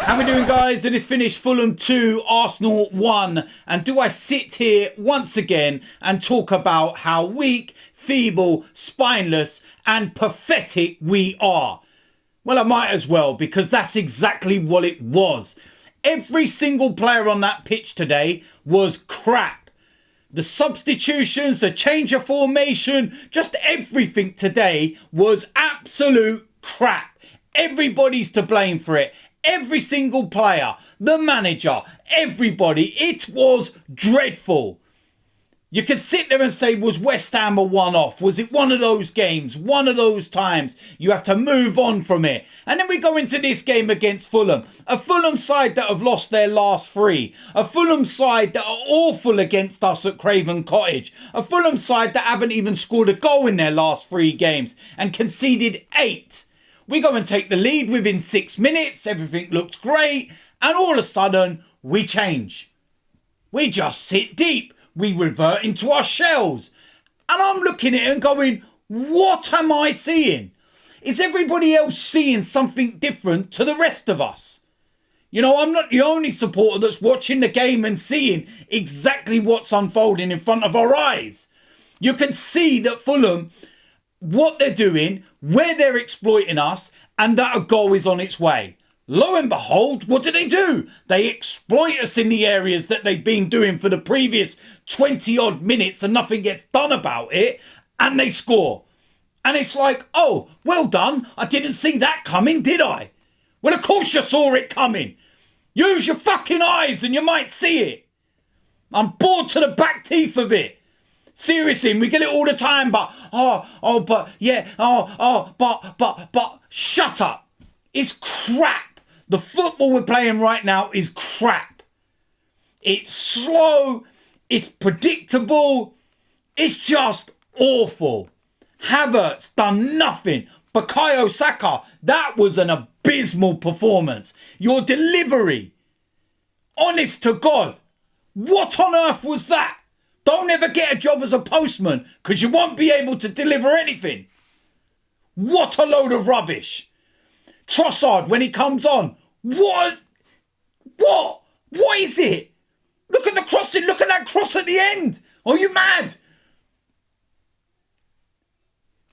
How we doing, guys? It is finished. Fulham 2, Arsenal 1. And do I sit here once again and talk about how weak, feeble, spineless and pathetic we are? Well, I might as well, because that's exactly what it was. Every single player on that pitch today was crap. The substitutions, the change of formation, just everything today was absolute crap. Everybody's to blame for it. Every single player, the manager, everybody. It was dreadful. You could sit there and say, was West Ham a one-off? Was it one of those games? One of those times you have to move on from it? And then we go into this game against Fulham. A Fulham side that have lost their last 3. A Fulham side that are awful against us at Craven Cottage. A Fulham side that haven't even scored a goal in their last 3 games and conceded 8. We go and take the lead within 6 minutes. Everything looks great. And all of a sudden, we change. We just sit deep. We revert into our shells. And I'm looking at it and going, what am I seeing? Is everybody else seeing something different to the rest of us? You know, I'm not the only supporter that's watching the game and seeing exactly what's unfolding in front of our eyes. You can see that Fulham, what they're doing, where they're exploiting us, and that a goal is on its way. Lo and behold, what do? They exploit us in the areas that they've been doing for the previous 20 odd minutes and nothing gets done about it, and they score. And it's like, oh, well done. I didn't see that coming, did I? Well, of course you saw it coming. Use your fucking eyes and you might see it. I'm bored to the back teeth of it. Seriously, we get it all the time, but shut up. It's crap. The football we're playing right now is crap. It's slow. It's predictable. It's just awful. Havertz done nothing. Bukayo Saka, that was an abysmal performance. Your delivery, honest to God, what on earth was that? Don't ever get a job as a postman because you won't be able to deliver anything. What a load of rubbish. Trossard, when he comes on, what is it? Look at the crossing, look at that cross at the end. Are you mad?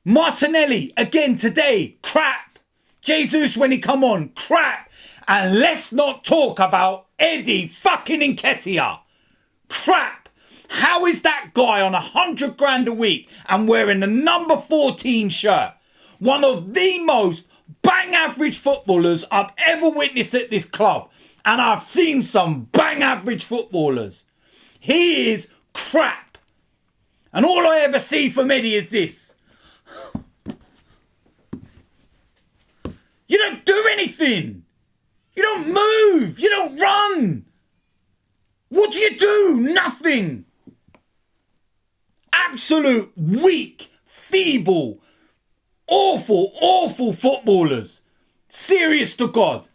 Martinelli, again today, crap. Jesus, when he come on, crap. And let's not talk about Eddie fucking Nketiah. Crap. How is that guy on 100 grand a week and wearing the number 14 shirt? One of the most bang average footballers I've ever witnessed at this club. And I've seen some bang average footballers. He is crap. And all I ever see from Eddie is this. You don't do anything. You don't move. You don't run. What do you do? Nothing. Absolute weak, feeble, awful footballers. Serious to God.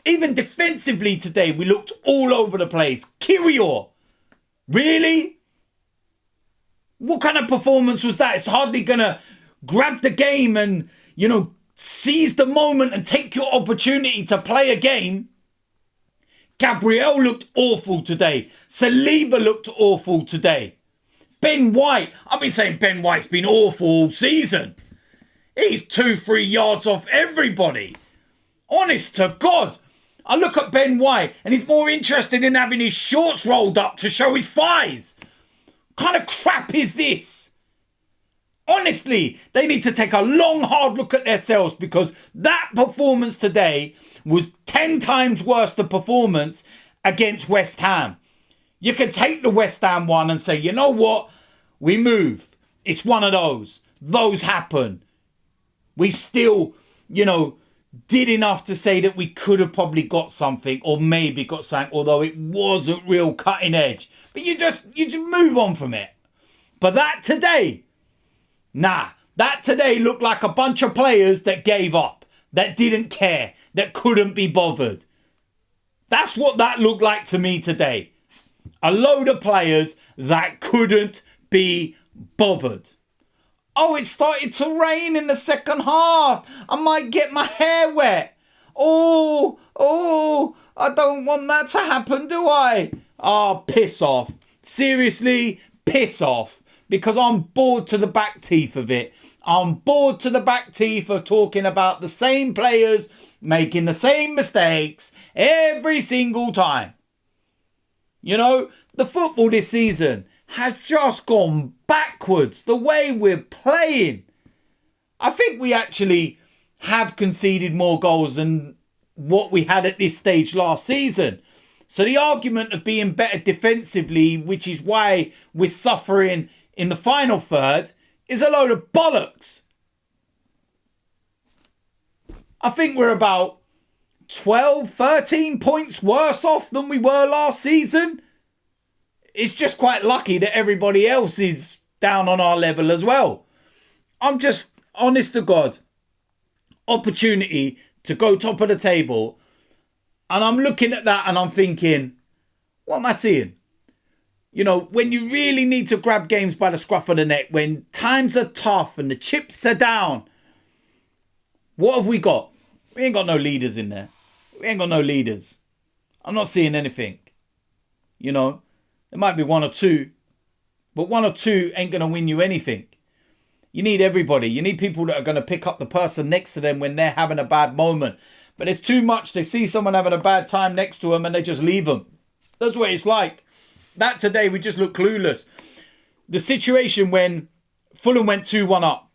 Even defensively today, we looked all over the place. Kirior. Really? What kind of performance was that? It's hardly going to grab the game and, you know, seize the moment and take your opportunity to play a game. Gabriel looked awful today. Saliba looked awful today. Ben White. I've been saying Ben White's been awful all season. He's 2-3 yards off everybody. Honest to God. I look at Ben White and he's more interested in having his shorts rolled up to show his thighs. What kind of crap is this? Honestly, they need to take a long, hard look at themselves because that performance today was 10 times worse than performance against West Ham. You can take the West Ham one and say, you know what? We move. It's one of those. Those happen. We still, you know, did enough to say that we could have probably got something or maybe got something, although it wasn't real cutting edge. But you just move on from it. But that today, that today looked like a bunch of players that gave up, that didn't care, that couldn't be bothered. That's what that looked like to me today. A load of players that couldn't be bothered. Oh, it started to rain in the second half. I might get my hair wet. I don't want that to happen, do I? Oh, piss off. Seriously, piss off. Because I'm bored to the back teeth of it. I'm bored to the back teeth of talking about the same players making the same mistakes every single time. You know, the football this season has just gone backwards. The way we're playing. I think we actually have conceded more goals than what we had at this stage last season. So the argument of being better defensively, which is why we're suffering in the final third, is a load of bollocks. I think we're about 12, 13 points worse off than we were last season. It's just quite lucky that everybody else is down on our level as well. I'm just, honest to God, opportunity to go top of the table. And I'm looking at that and I'm thinking, what am I seeing? You know, when you really need to grab games by the scruff of the neck, when times are tough and the chips are down, what have we got? We ain't got no leaders in there. We ain't got no leaders. I'm not seeing anything. You know, there might be one or two, but one or two ain't going to win you anything. You need everybody. You need people that are going to pick up the person next to them when they're having a bad moment. But there's too much. They see someone having a bad time next to them and they just leave them. That's what it's like. That today, we just look clueless. The situation when Fulham went 2-1 up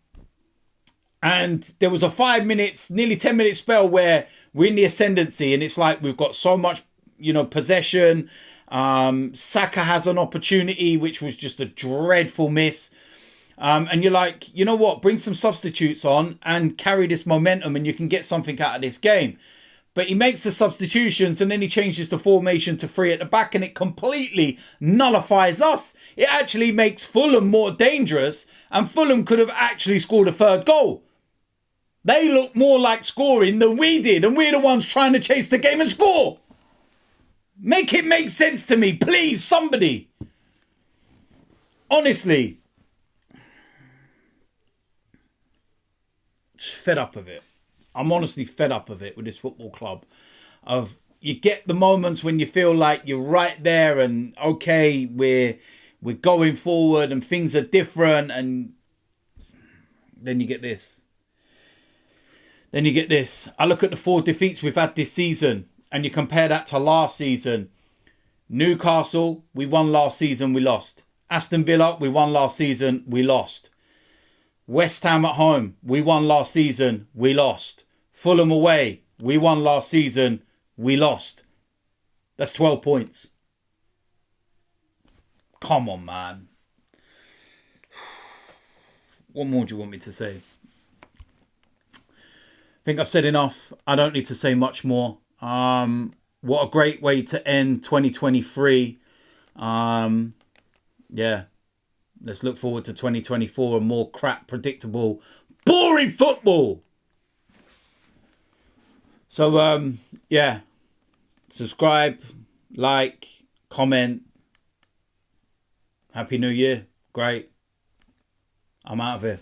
and there was a 5 minutes, nearly 10 minute spell where we're in the ascendancy and it's like we've got so much, you know, possession. Saka has an opportunity, which was just a dreadful miss. And you're like, you know what? Bring some substitutes on and carry this momentum and you can get something out of this game. But he makes the substitutions and then he changes the formation to 3 at the back and it completely nullifies us. It actually makes Fulham more dangerous and Fulham could have actually scored a third goal. They look more like scoring than we did and we're the ones trying to chase the game and score. Make it make sense to me, please, somebody. Honestly. Just fed up of it. I'm honestly fed up of it with this football club. Of you get the moments when you feel like you're right there and okay, we're going forward and things are different, and then you get this. Then you get this. I look at the 4 defeats we've had this season and you compare that to last season. Newcastle, we won last season, we lost. Aston Villa, we won last season, we lost. West Ham at home, we won last season, we lost. Fulham away, we won last season, we lost. That's 12 points. Come on, man. What more do you want me to say? I think I've said enough. I don't need to say much more. What a great way to end 2023. Yeah. Let's look forward to 2024 and more crap, predictable, boring football. So, yeah. Subscribe, like, comment. Happy New Year. Great. I'm out of here.